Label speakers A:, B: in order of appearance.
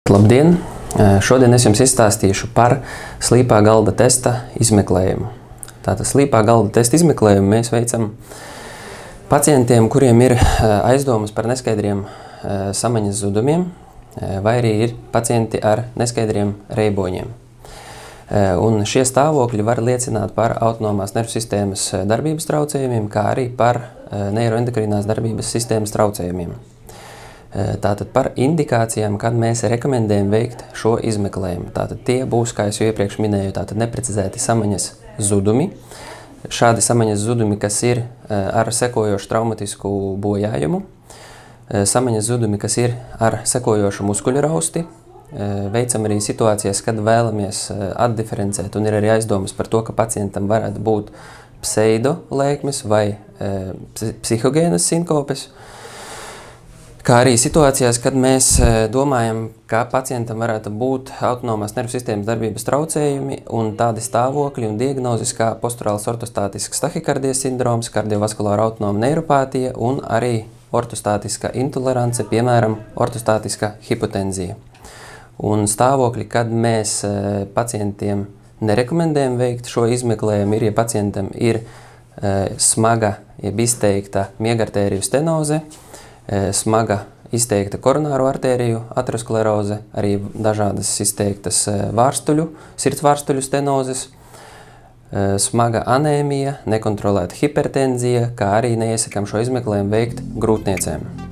A: Labdien! Šodien es jums izstāstīšu par slīpā galda testa izmeklējumu. Tātad slīpā galda testa izmeklējumu mēs veicam pacientiem, kuriem ir aizdomas par neskaidriem samaņas zudumiem, vai arī ir pacienti ar neskaidriem reiboņiem. Un šie stāvokļi var liecināt par autonomās nervu sistēmas darbības traucējumiem, kā arī par neiroendokrīnās darbības sistēmas traucējumiem. Tātad par indikācijām, kad mēs rekomendējam veikt šo izmeklējumu. Tātad tie būs, kā es jau iepriekš minēju, tātad neprecizēti samaņas zudumi. Šādi samaņas zudumi, kas ir ar sekojošu traumatisku bojājumu. Samaņas zudumi, kas ir ar sekojošu muskuļu rausti. Veicam arī situācijas, kad vēlamies atdiferencēt un ir arī aizdomas par to, ka pacientam varētu būt pseidolēkmes vai psihogēnas sinkopes. Kā arī situācijās, kad mēs domājam, ka pacientam varētu būt autonomās nervu sistēmas darbības traucējumi un tādi stāvokļi un diagnozes kā posturāls ortostātisks tahikardijas sindroms, kardiovaskulāra autonoma neiropātija un arī ortostātiska intolerance, piemēram, ortostātiska hipotenzija. Un stāvokļi, kad mēs pacientiem nerekomendējam veikt šo izmeklējumu, ir, ja pacientam ir smaga, jeb izteikta miegartēriju stenoze, smaga izteikta koronāro artēriju ateroskleroze, arī dažādas izteiktas sirdsvārstuļu stenozes, smaga anēmija, nekontrolēta hipertenzija, kā arī neiesakām šo izmeklējumu veikt grūtniecēm.